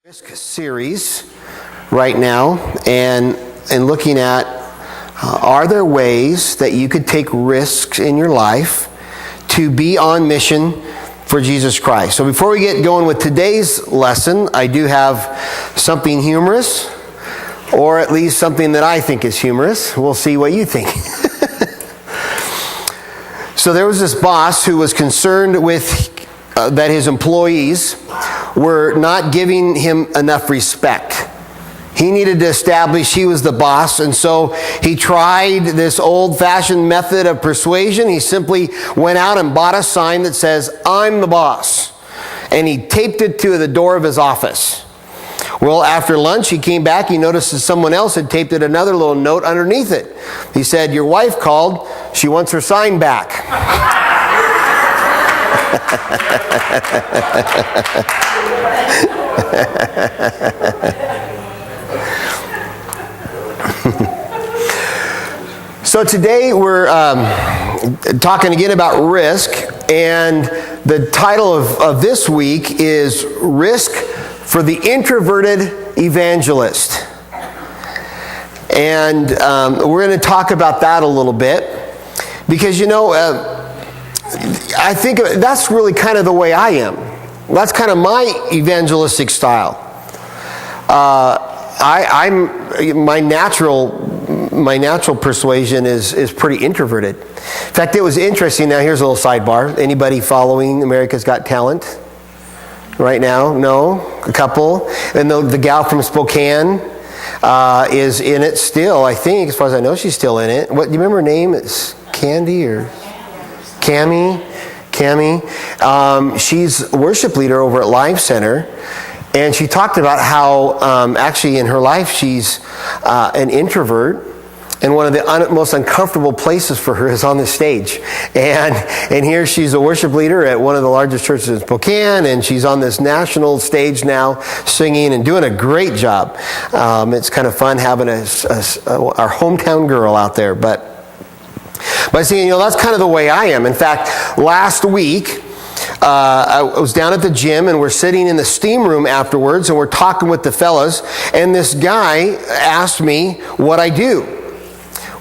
Risk series right now and looking at are there ways that you could take risks in your life to be on mission for Jesus Christ. So before we get going with today's lesson, I do have something humorous, or at least something that I think is humorous. We'll see what you think. So there was this boss who was concerned with that his employees were not giving him enough respect. He needed to establish he was the boss, and so he tried this old-fashioned method of persuasion. He simply went out and bought a sign that says, "I'm the boss," and he taped it to the door of his office. Well, after lunch, he came back. He noticed that someone else had taped it another little note underneath it. He said, "Your wife called. She wants her sign back." So today we're talking again about risk, and the title of this week is Risk for the Introverted Evangelist. And we're going to talk about that a little bit, because I think that's really kind of the way I am. That's kind of my evangelistic style. My natural persuasion is pretty introverted. In fact, it was interesting. Now, here's a little sidebar. Anybody following America's Got Talent right now? No? A couple? And the gal from Spokane is in it still, I think. As far as I know, she's still in it. What, do you remember her name? It's Candy or Cami? She's a worship leader over at Life Center. And she talked about how actually in her life she's an introvert. And one of the most uncomfortable places for her is on the stage. And here she's a worship leader at one of the largest churches in Spokane, and she's on this national stage now singing and doing a great job. It's kind of fun having our hometown girl out there. But seeing, that's kind of the way I am. In fact, last week, I was down at the gym, and we're sitting in the steam room afterwards, and we're talking with the fellas, and this guy asked me what I do.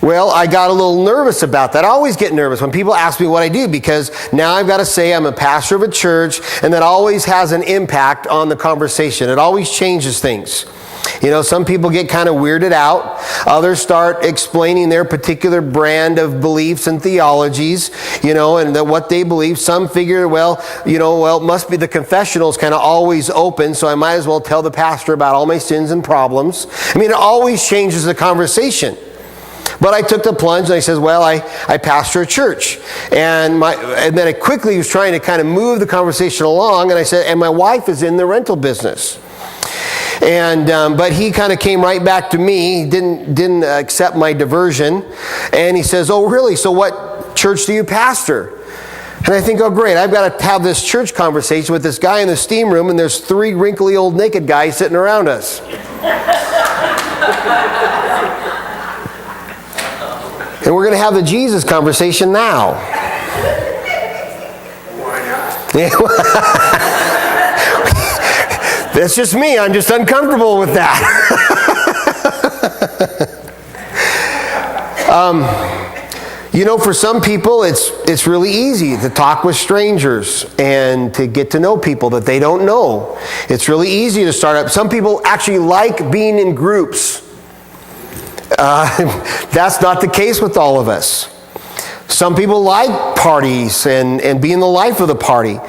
Well, I got a little nervous about that. I always get nervous when people ask me what I do, because now I've got to say I'm a pastor of a church, and that always has an impact on the conversation. It always changes things. Some people get kind of weirded out. Others start explaining their particular brand of beliefs and theologies, and what they believe. Some figure, it must be the confessional's kind of always open, so I might as well tell the pastor about all my sins and problems. It always changes the conversation. But I took the plunge, and I said, I pastor a church. And then I quickly was trying to kind of move the conversation along, and I said, and my wife is in the rental business. And but he kind of came right back to me. He didn't accept my diversion, and he says, "Oh, really? So what church do you pastor?" And I think, oh, great! I've got to have this church conversation with this guy in the steam room, and there's 3 wrinkly old naked guys sitting around us. And we're going to have the Jesus conversation now. That's just me. I'm just uncomfortable with that. For some people, it's really easy to talk with strangers and to get to know people that they don't know. It's really easy to start up. Some people actually like being in groups. That's not the case with all of us. Some people like parties and being the life of the party.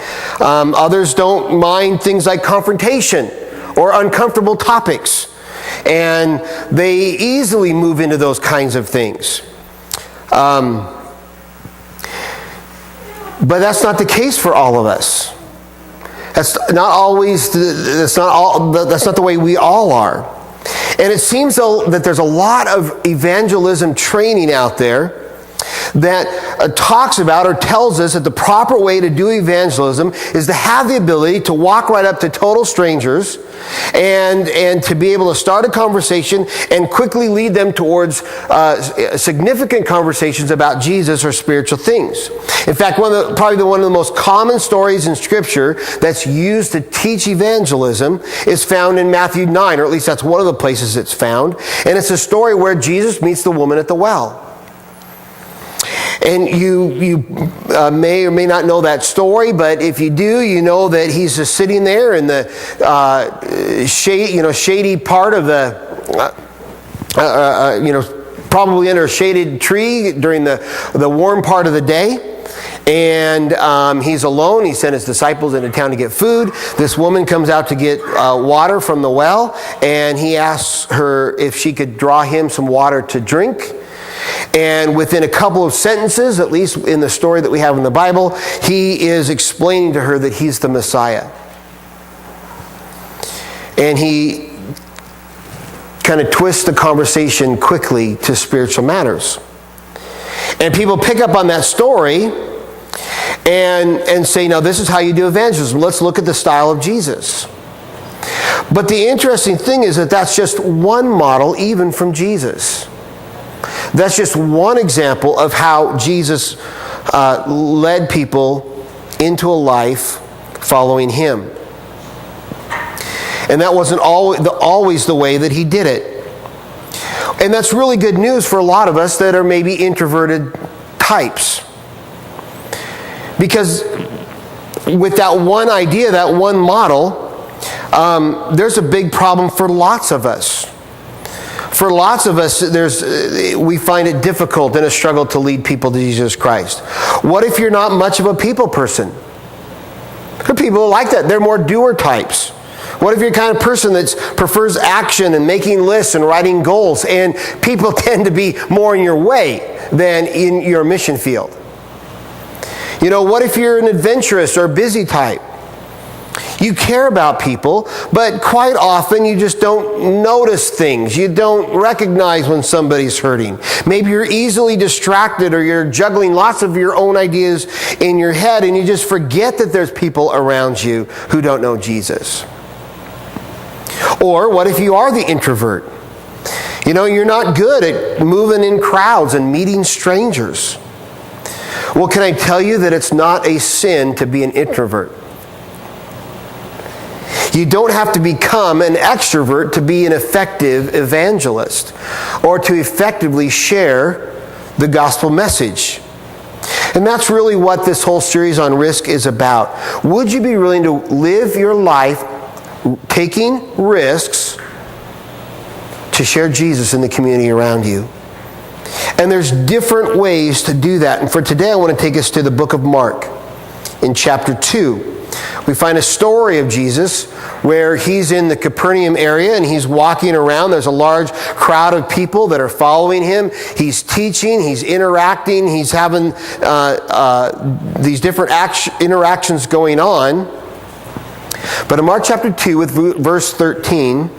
Others don't mind things like confrontation or uncomfortable topics. And they easily move into those kinds of things. But that's not the case for all of us. That's not the way we all are. And it seems though that there's a lot of evangelism training out there that talks about or tells us that the proper way to do evangelism is to have the ability to walk right up to total strangers and to be able to start a conversation and quickly lead them towards significant conversations about Jesus or spiritual things. In fact, probably one of the most common stories in Scripture that's used to teach evangelism is found in Matthew 9, or at least that's one of the places it's found. And it's a story where Jesus meets the woman at the well. And you may or may not know that story, but if you do, you know that he's just sitting there in the shady part of the, probably under a shaded tree during the warm part of the day. And he's alone. He sent his disciples into town to get food. This woman comes out to get water from the well, and he asks her if she could draw him some water to drink. And within a couple of sentences, at least in the story that we have in the Bible, he is explaining to her that he's the Messiah. And he kind of twists the conversation quickly to spiritual matters. And people pick up on that story and say, now this is how you do evangelism. Let's look at the style of Jesus. But the interesting thing is that that's just one model, even from Jesus. That's just one example of how Jesus led people into a life following him. And that wasn't always the way that he did it. And that's really good news for a lot of us that are maybe introverted types. Because with that one idea, that one model, there's a big problem for lots of us. For lots of us, we find it difficult and a struggle to lead people to Jesus Christ. What if you're not much of a people person? There are people like that. They're more doer types. What if you're the kind of person that prefers action and making lists and writing goals, and people tend to be more in your way than in your mission field? What if you're an adventurous or busy type? You care about people, but quite often you just don't notice things. You don't recognize when somebody's hurting. Maybe you're easily distracted, or you're juggling lots of your own ideas in your head, and you just forget that there's people around you who don't know Jesus. Or what if you are the introvert? You're not good at moving in crowds and meeting strangers. Well, can I tell you that it's not a sin to be an introvert? You don't have to become an extrovert to be an effective evangelist or to effectively share the gospel message. And that's really what this whole series on risk is about. Would you be willing to live your life taking risks to share Jesus in the community around you? And there's different ways to do that. And for today, I want to take us to the book of Mark in chapter 2. We find a story of Jesus where he's in the Capernaum area and he's walking around. There's a large crowd of people that are following him. He's teaching, he's interacting, he's having these different interactions going on. But in Mark chapter 2 with verse 13,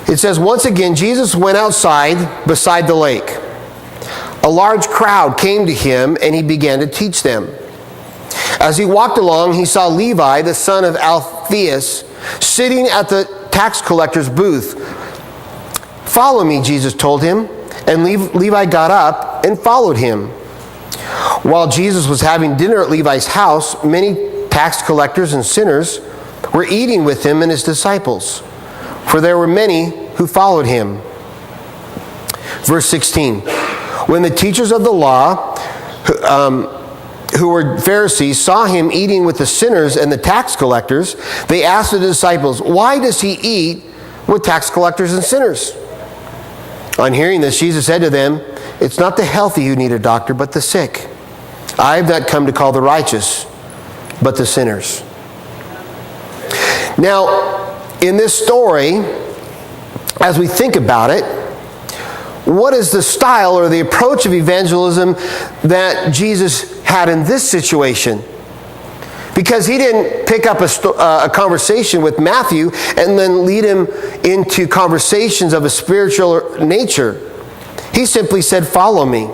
it says, once again, Jesus went outside beside the lake. A large crowd came to him and he began to teach them. As he walked along, he saw Levi, the son of Alphaeus, sitting at the tax collector's booth. Follow me, Jesus told him. And Levi got up and followed him. While Jesus was having dinner at Levi's house, many tax collectors and sinners were eating with him and his disciples, for there were many who followed him. Verse 16, when the teachers of the law, who were Pharisees, saw him eating with the sinners and the tax collectors, they asked the disciples, why does he eat with tax collectors and sinners? On hearing this, Jesus said to them, it's not the healthy who need a doctor, but the sick. I have not come to call the righteous, but the sinners. Now, in this story, as we think about it, what is the style or the approach of evangelism that Jesus had in this situation? Because he didn't pick up a conversation with Matthew and then lead him into conversations of a spiritual nature. He simply said, follow me.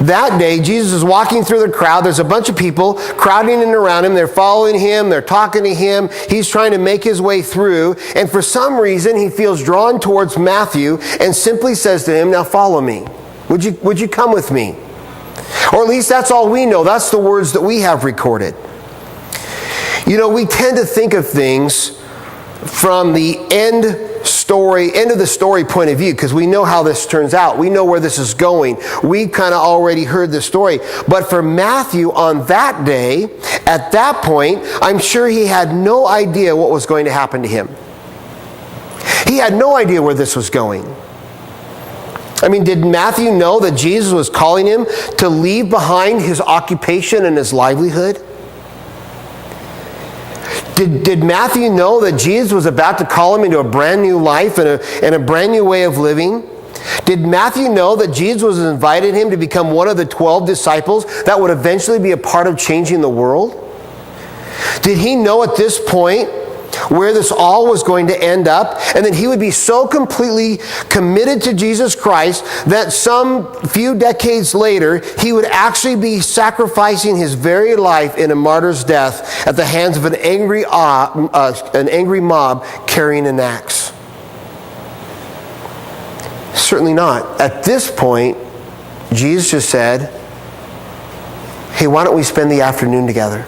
that day, Jesus is walking through the crowd. There's a bunch of people crowding in around him. They're following him. They're talking to him. He's trying to make his way through. And for some reason, he feels drawn towards Matthew and simply says to him, "Now follow me. Would you come with me?" Or at least that's all we know. That's the words that we have recorded. You know, we tend to think of things from the end of the story point of view, because we know how this turns out. We know where this is going. We kind of already heard the story. But for Matthew on that day, at that point, I'm sure he had no idea what was going to happen to him. He had no idea where this was going. I mean, did Matthew know that Jesus was calling him to leave behind his occupation and his livelihood? Did Matthew know that Jesus was about to call him into a brand new life and a brand new way of living? Did Matthew know that Jesus was inviting him to become one of the 12 disciples that would eventually be a part of changing the world? Did he know at this point where this all was going to end up, and that he would be so completely committed to Jesus Christ that some few decades later he would actually be sacrificing his very life in a martyr's death at the hands of an angry mob carrying an axe? Certainly not. At this point, Jesus just said, "Hey, why don't we spend the afternoon together?"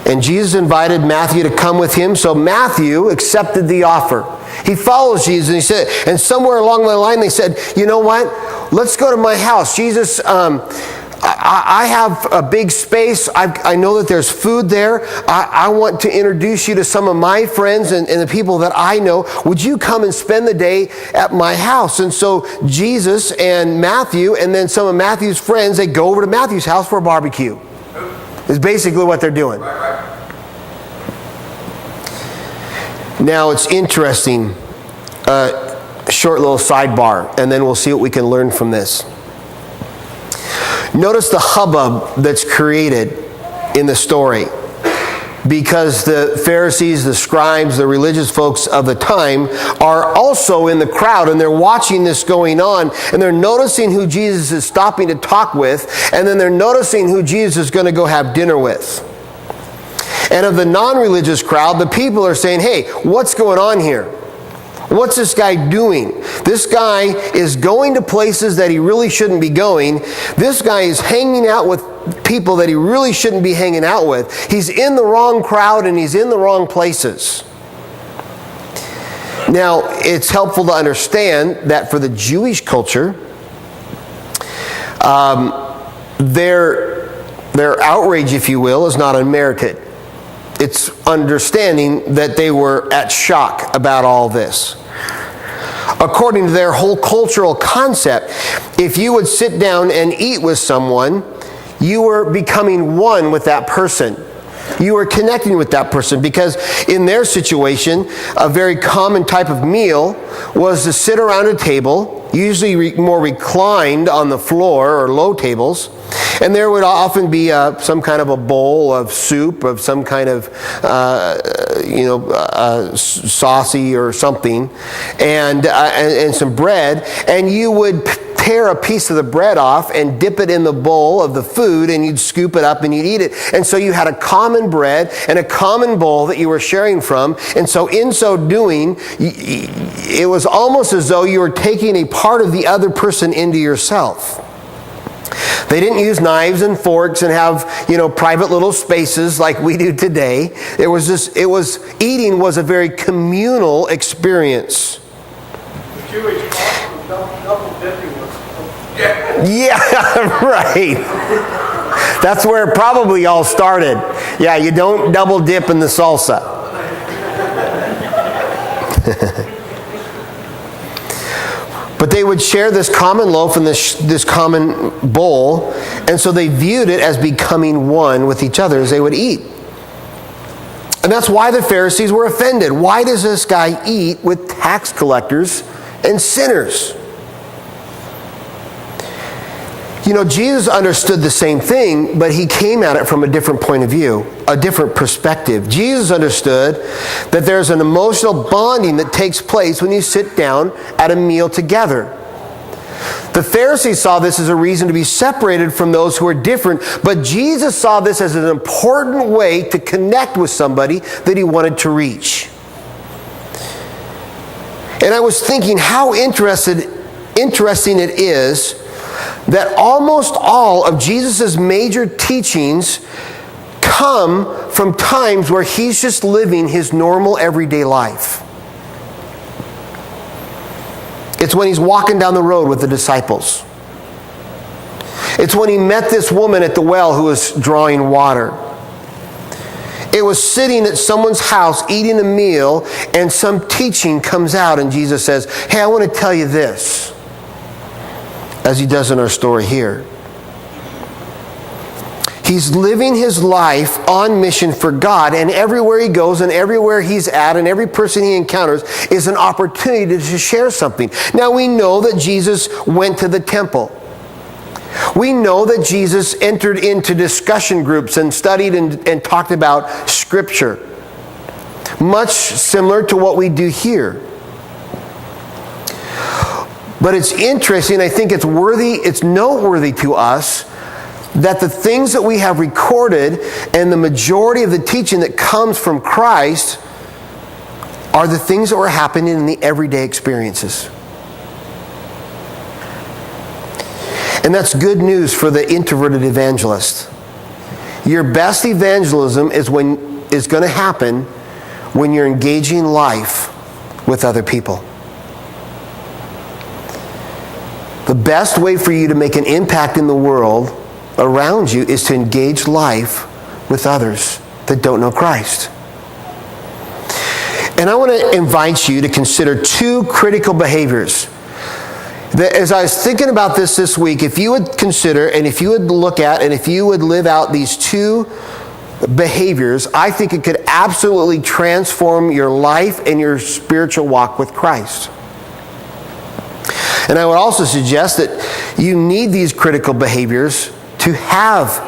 And Jesus invited Matthew to come with him, so Matthew accepted the offer. He follows Jesus, and he said, and somewhere along the line they said, "You know what? Let's go to my house. Jesus, I have a big space. I know that there's food there. I want to introduce you to some of my friends and the people that I know. Would you come and spend the day at my house?" And so Jesus and Matthew, and then some of Matthew's friends, they go over to Matthew's house for a barbecue. Is basically what they're doing. Now it's interesting, short little sidebar, and then we'll see what we can learn from this. Notice the hubbub that's created in the story, because the Pharisees, the scribes, the religious folks of the time are also in the crowd, and they're watching this going on, and they're noticing who Jesus is stopping to talk with, and then they're noticing who Jesus is going to go have dinner with. And of the non-religious crowd, the people are saying, "Hey, what's going on here? What's this guy doing? This guy is going to places that he really shouldn't be going. This guy is hanging out with people that he really shouldn't be hanging out with. He's in the wrong crowd and he's in the wrong places." Now, it's helpful to understand that for the Jewish culture, their outrage, if you will, is not unmerited. It's understanding that they were at shock about all this. According to their whole cultural concept, if you would sit down and eat with someone, you were becoming one with that person. You were connecting with that person, because in their situation, a very common type of meal was to sit around a table, usually more reclined on the floor or low tables, and there would often be some kind of a bowl of soup of some kind of, saucy or something, and some bread, and you would tear a piece of the bread off and dip it in the bowl of the food, and you'd scoop it up and you'd eat it. And so you had a common bread and a common bowl that you were sharing from. And so in so doing, it was almost as though you were taking a part of the other person into yourself. They didn't use knives and forks and have, private little spaces like we do today. Eating was a very communal experience. The Jewish double dipping was. Yeah, right. That's where it probably all started. Yeah, you don't double dip in the salsa. But they would share this common loaf and this common bowl, and so they viewed it as becoming one with each other as they would eat. And that's why the Pharisees were offended. Why does this guy eat with tax collectors and sinners? Jesus understood the same thing, but he came at it from a different point of view, a different perspective. Jesus understood that there's an emotional bonding that takes place when you sit down at a meal together. The Pharisees saw this as a reason to be separated from those who are different, but Jesus saw this as an important way to connect with somebody that he wanted to reach. And I was thinking how interesting it is that almost all of Jesus' major teachings come from times where he's just living his normal everyday life. It's when he's walking down the road with the disciples. It's when he met this woman at the well who was drawing water. It was sitting at someone's house eating a meal, and some teaching comes out and Jesus says, "Hey, I want to tell you this," as he does in our story here. He's living his life on mission for God, and everywhere he goes and everywhere he's at and every person he encounters is an opportunity to share something. Now we know that Jesus went to the temple. We know that Jesus entered into discussion groups and studied and talked about Scripture. Much similar to what we do here. But it's interesting, I think it's noteworthy to us that the things that we have recorded and the majority of the teaching that comes from Christ are the things that were happening in the everyday experiences. And that's good news for the introverted evangelist. Your best evangelism is going to happen when you're engaging life with other people. The best way for you to make an impact in the world around you is to engage life with others that don't know Christ. And I want to invite you to consider two critical behaviors. As I was thinking about this week, if you would consider and if you would look at and if you would live out these two behaviors, I think it could absolutely transform your life and your spiritual walk with Christ. And I would also suggest that you need these critical behaviors to have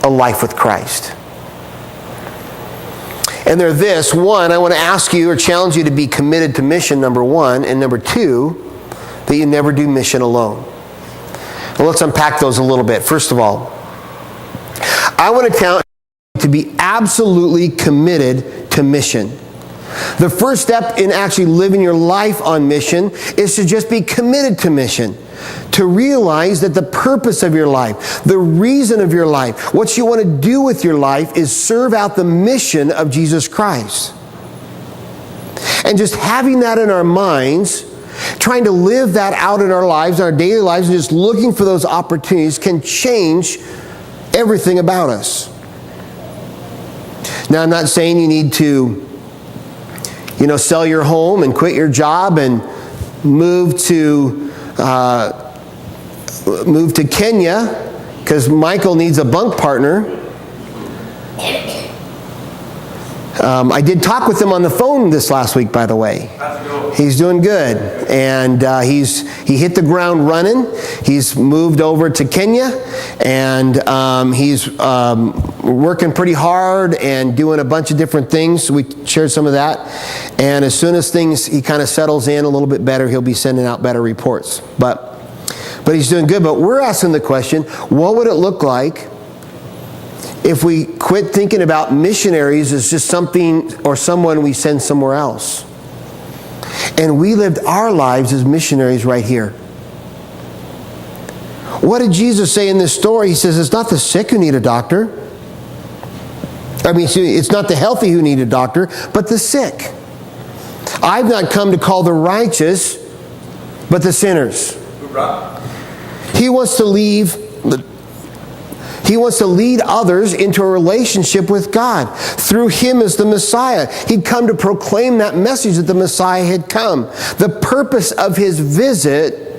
a life with Christ. And they're this. One, I want to ask you or challenge you to be committed to mission, number one. And number two, that you never do mission alone. Well, let's unpack those a little bit. First of all, I want to challenge you to be absolutely committed to mission. The first step in actually living your life on mission is to just be committed to mission. To realize that the purpose of your life, the reason of your life, what you want to do with your life is serve out the mission of Jesus Christ. And just having that in our minds, trying to live that out in our lives, our daily lives, and just looking for those opportunities can change everything about us. Now, I'm not saying you need to, sell your home and quit your job and move to Kenya because Michael needs a bunk partner. I did talk with him on the phone this last week, by the way. He's doing good. And he hit the ground running. He's moved over to Kenya. And he's working pretty hard and doing a bunch of different things. So we shared some of that. And as soon as he kind of settles in a little bit better, he'll be sending out better reports. But he's doing good. But we're asking the question, what would it look like if we quit thinking about missionaries as just something or someone we send somewhere else? And we lived our lives as missionaries right here. What did Jesus say in this story? He says, it's not the sick who need a doctor. It's not the healthy who need a doctor, but the sick. I've not come to call the righteous, but the sinners. He wants to lead others into a relationship with God through Him as the Messiah. He'd come to proclaim that message that the Messiah had come. The purpose of His visit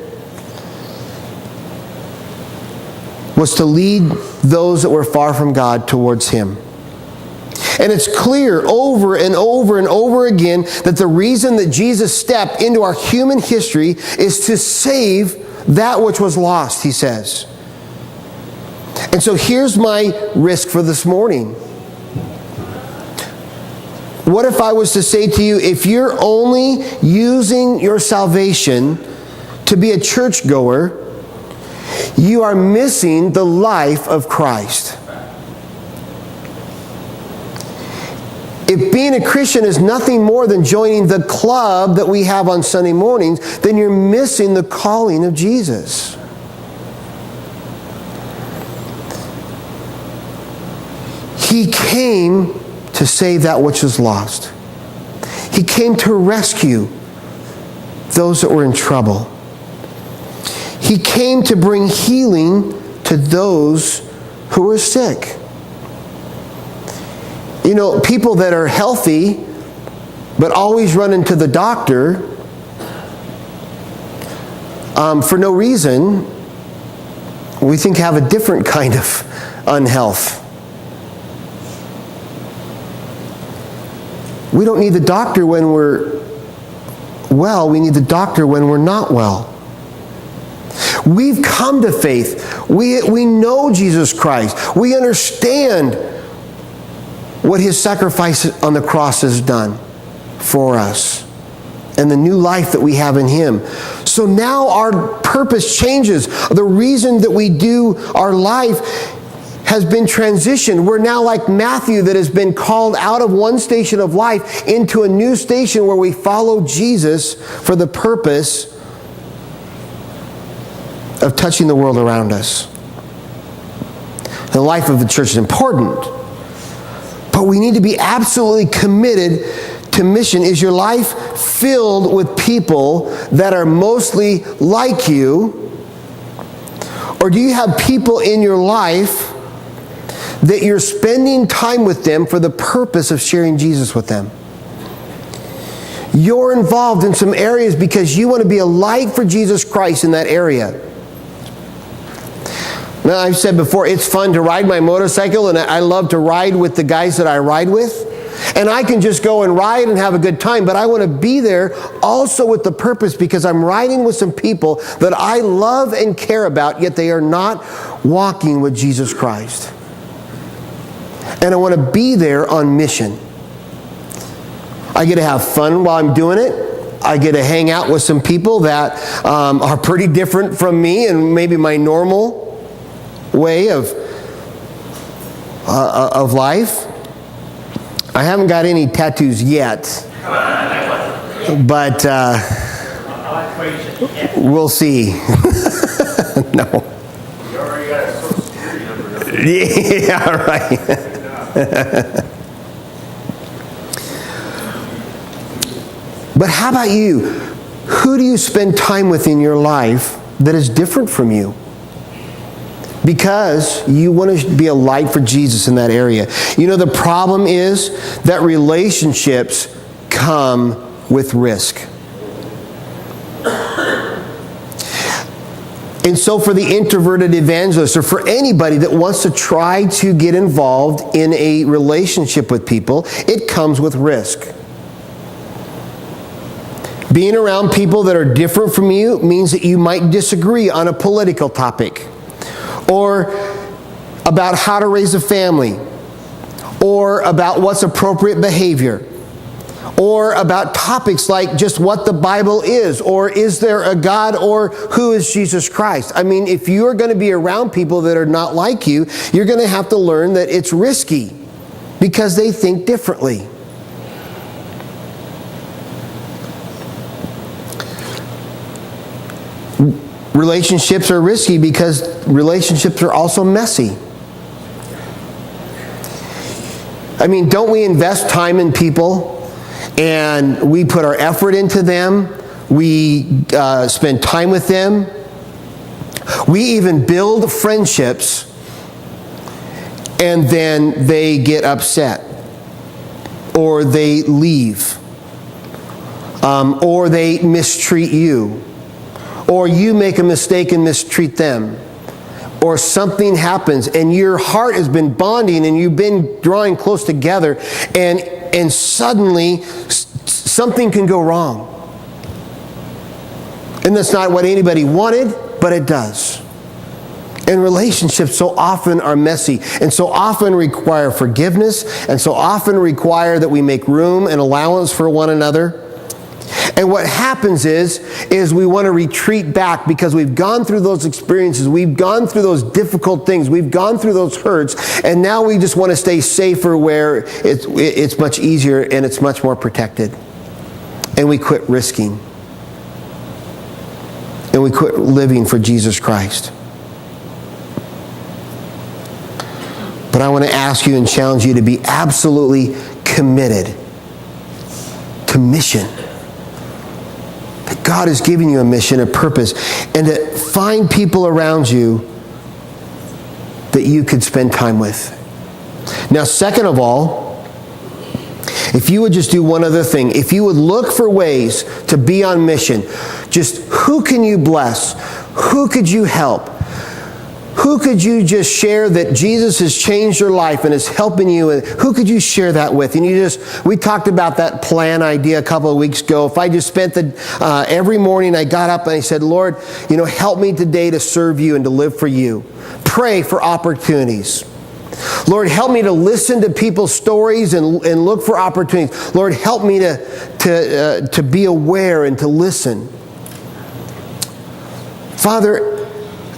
was to lead those that were far from God towards Him. And it's clear over and over and over again that the reason that Jesus stepped into our human history is to save that which was lost, He says. And so here's my risk for this morning. What if I was to say to you, if you're only using your salvation to be a churchgoer, you are missing the life of Christ. If being a Christian is nothing more than joining the club that we have on Sunday mornings, then you're missing the calling of Jesus. He came to save that which is lost. He came to rescue those that were in trouble. He came to bring healing to those who were sick. You know, people that are healthy but always run into the doctor for no reason, we think have a different kind of unhealth. We don't need the doctor when we're well. We need the doctor when we're not well. We've come to faith. We know Jesus Christ. We understand what His sacrifice on the cross has done for us and the new life that we have in Him. So now our purpose changes. The reason that we do our life has been transitioned. We're now like Matthew that has been called out of one station of life into a new station where we follow Jesus for the purpose of touching the world around us. The life of the church is important, but we need to be absolutely committed to mission. Is your life filled with people that are mostly like you? Or do you have people in your life that you're spending time with them for the purpose of sharing Jesus with them? You're involved in some areas because you want to be a light for Jesus Christ in that area. Now, I've said before, it's fun to ride my motorcycle, and I love to ride with the guys that I ride with. And I can just go and ride and have a good time, but I want to be there also with the purpose because I'm riding with some people that I love and care about, yet they are not walking with Jesus Christ. And I want to be there on mission. I get to have fun while I'm doing it. I get to hang out with some people that are pretty different from me and maybe my normal way of life. I haven't got any tattoos yet, but we'll see. No. You already got a Social Security number. Yeah, right. But how about you? Who do you spend time with in your life that is different from you? Because you want to be a light for Jesus in that area. You know, the problem is that relationships come with risk. And so for the introverted evangelist, or for anybody that wants to try to get involved in a relationship with people, it comes with risk. Being around people that are different from you means that you might disagree on a political topic, or about how to raise a family, or about what's appropriate behavior, or about topics like just what the Bible is, or is there a God, or who is Jesus Christ? I mean, if you're going to be around people that are not like you, you're going to have to learn that it's risky because they think differently. Relationships are risky because relationships are also messy. I mean, don't we invest time in people and we put our effort into them? We spend time with them. We even build friendships and then they get upset or they leave or they mistreat you. Or you make a mistake and mistreat them. Or something happens and your heart has been bonding and you've been drawing close together and suddenly something can go wrong. And that's not what anybody wanted, but it does. And relationships so often are messy and so often require forgiveness and so often require that we make room and allowance for one another. And what happens is we want to retreat back because we've gone through those experiences. We've gone through those difficult things. We've gone through those hurts. And now we just want to stay safer where it's much easier and it's much more protected. And we quit risking. And we quit living for Jesus Christ. But I want to ask you and challenge you to be absolutely committed to mission. That God is giving you a mission, a purpose, and to find people around you that you could spend time with. Now, second of all, if you would just do one other thing, if you would look for ways to be on mission, just who can you bless? Who could you help? Who could you just share that Jesus has changed your life and is helping you? And who could you share that with? And we talked about that plan idea a couple of weeks ago. If I just spent every morning I got up and I said, Lord, help me today to serve you and to live for you. Pray for opportunities. Lord, help me to listen to people's stories and look for opportunities. Lord, help me to be aware and to listen. Father,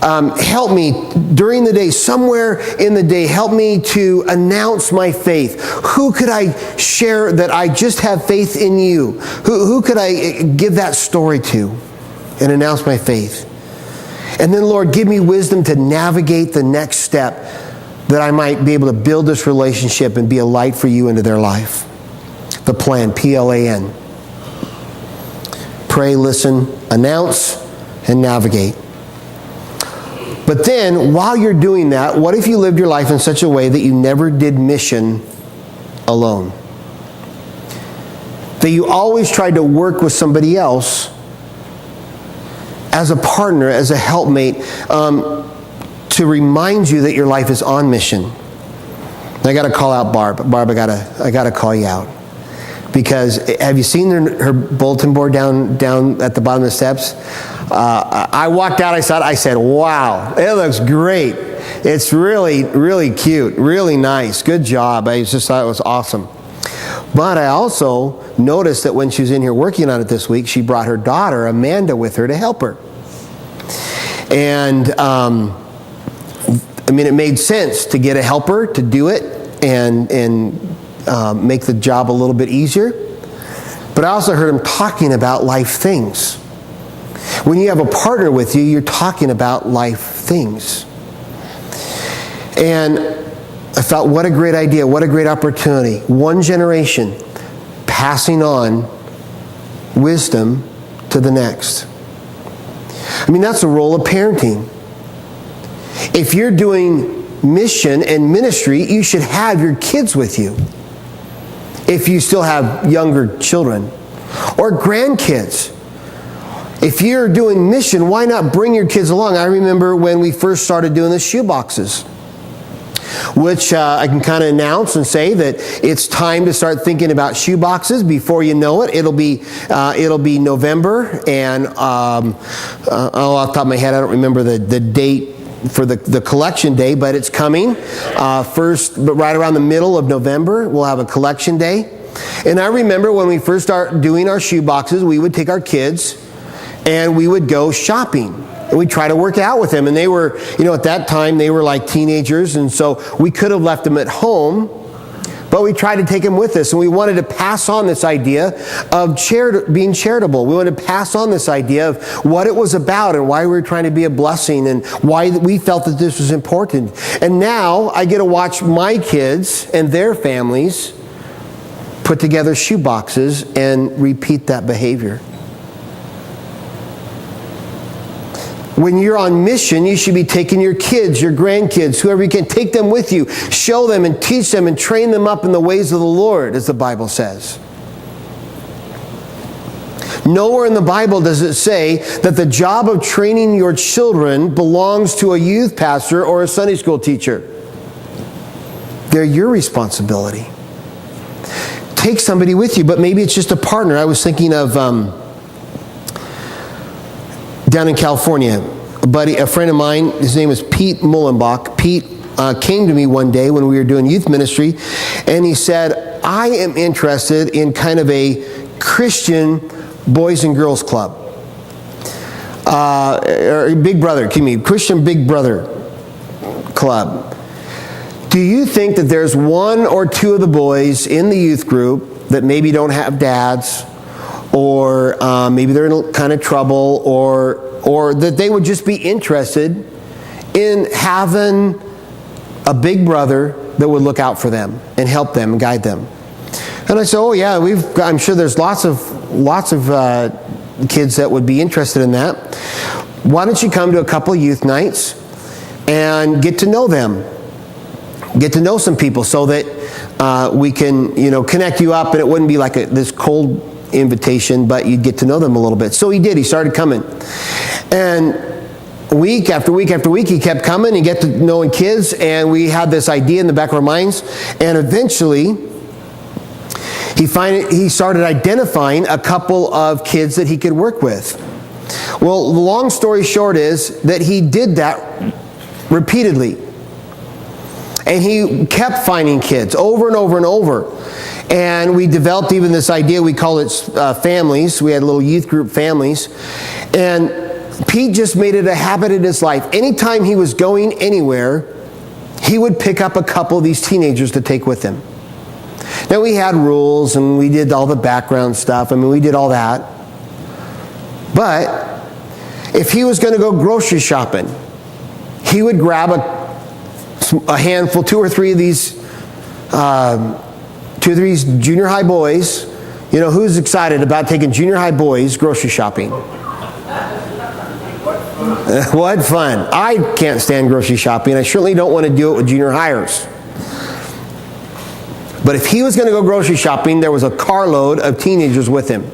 help me during the day, somewhere in the day, help me to announce my faith. Who could I share that I just have faith in you? Who could I give that story to and announce my faith? And then, Lord, give me wisdom to navigate the next step that I might be able to build this relationship and be a light for you into their life. The plan, P-L-A-N. Pray, listen, announce, and navigate. But then, while you're doing that, what if you lived your life in such a way that you never did mission alone? That you always tried to work with somebody else as a partner, as a helpmate, to remind you that your life is on mission. And I got to call out Barb. Barb, I got to call you out. Because have you seen her bulletin board down at the bottom of the steps? I walked out, I said, wow, it looks great. It's really, really cute, really nice. Good job. I just thought it was awesome. But I also noticed that when she was in here working on it this week, she brought her daughter, Amanda, with her to help her. And, it made sense to get a helper to do it and make the job a little bit easier. But I also heard him talking about life things. When you have a partner with you, you're talking about life things. And I thought, what a great idea, what a great opportunity. One generation passing on wisdom to the next. That's the role of parenting. If you're doing mission and ministry, you should have your kids with you. If you still have younger children or grandkids. If you're doing mission, why not bring your kids along? I remember when we first started doing the shoe boxes, which I can kind of announce and say that it's time to start thinking about shoe boxes. Before you know it, it'll be November, and off the top of my head, I don't remember the date for the collection day, but it's coming. But right around the middle of November, we'll have a collection day. And I remember when we first started doing our shoe boxes, we would take our kids and we would go shopping. And we'd try to work out with them. And they were, at that time, they were like teenagers. And so we could have left them at home, but we tried to take them with us. And we wanted to pass on this idea of being charitable. We wanted to pass on this idea of what it was about and why we were trying to be a blessing and why we felt that this was important. And now I get to watch my kids and their families put together shoe boxes and repeat that behavior. When you're on mission, you should be taking your kids, your grandkids, whoever you can, take them with you. Show them and teach them and train them up in the ways of the Lord, as the Bible says. Nowhere in the Bible does it say that the job of training your children belongs to a youth pastor or a Sunday school teacher. They're your responsibility. Take somebody with you, but maybe it's just a partner. I was thinking of down in California, a friend of mine, his name is Pete Mullenbach. Pete came to me one day when we were doing youth ministry, and he said, I am interested in kind of a Christian Boys and Girls Club. Christian Big Brother Club. Do you think that there's one or two of the boys in the youth group that maybe don't have dads, or maybe they're in kind of trouble, or that they would just be interested in having a big brother that would look out for them and help them and guide them? And I said, oh yeah, I'm sure there's lots of kids that would be interested in that. Why don't you come to a couple youth nights and get to know them? Get to know some people so that we can, connect you up, and it wouldn't be like this cold invitation, but you'd get to know them a little bit. So he did. He started coming. And week after week after week, he kept coming and get to knowing kids, and we had this idea in the back of our minds, and eventually he started identifying a couple of kids that he could work with. Well, the long story short is that he did that repeatedly. And he kept finding kids over and over and over. And we developed even this idea, we call it families. We had little youth group families. And Pete just made it a habit in his life. Anytime he was going anywhere, he would pick up a couple of these teenagers to take with him. Now, we had rules, and we did all the background stuff. We did all that. But if he was going to go grocery shopping, he would grab a handful, two or three of these junior high boys. Who's excited about taking junior high boys grocery shopping? What fun. I can't stand grocery shopping. I certainly don't want to do it with junior hires. But if he was going to go grocery shopping, there was a carload of teenagers with him.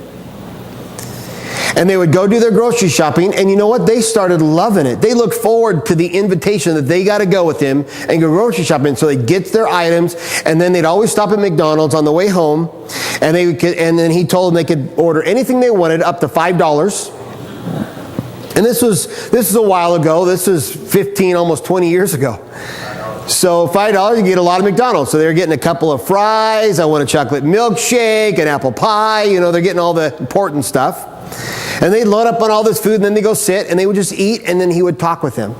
And they would go do their grocery shopping, and you know what? They started loving it. They looked forward to the invitation that they got to go with him and go grocery shopping. So they'd get their items, and then they'd always stop at McDonald's on the way home, and then he told them they could order anything they wanted up to $5. And this is a while ago. This was 15, almost 20 years ago. So $5, you get a lot of McDonald's. So they're getting a couple of fries. I want a chocolate milkshake, an apple pie. They're getting all the important stuff. And they'd load up on all this food, and then they go sit, and they would just eat, and then he would talk with them.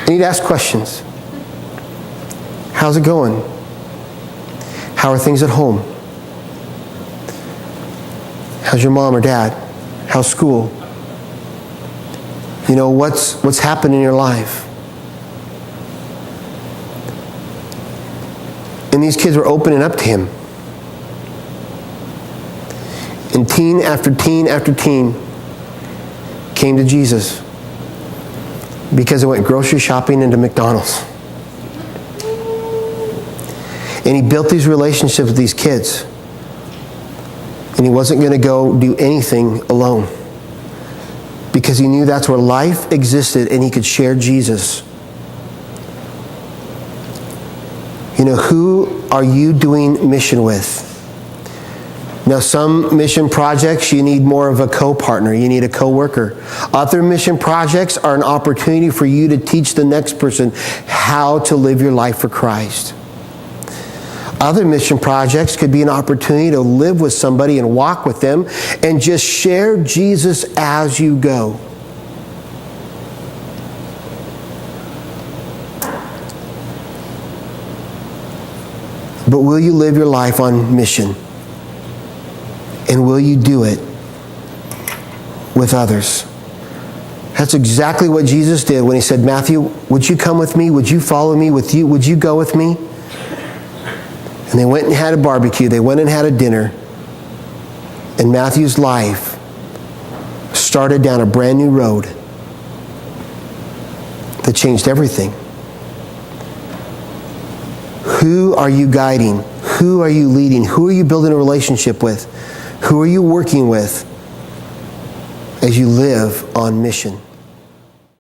And he'd ask questions. How's it going? How are things at home? How's your mom or dad? How's school? What's happened in your life? And these kids were opening up to him. And teen after teen after teen came to Jesus because they went grocery shopping into McDonald's. And he built these relationships with these kids. And he wasn't going to go do anything alone, because he knew that's where life existed, and he could share Jesus. Who are you doing mission with? Now, some mission projects, you need more of a co-partner. You need a co-worker. Other mission projects are an opportunity for you to teach the next person how to live your life for Christ. Other mission projects could be an opportunity to live with somebody and walk with them and just share Jesus as you go. But will you live your life on mission? And will you do it with others? That's exactly what Jesus did when he said, Matthew, would you come with me? Would you follow me? Would you go with me? And they went and had a barbecue. They went and had a dinner. And Matthew's life started down a brand new road that changed everything. Who are you guiding? Who are you leading? Who are you building a relationship with? Who are you working with as you live on mission?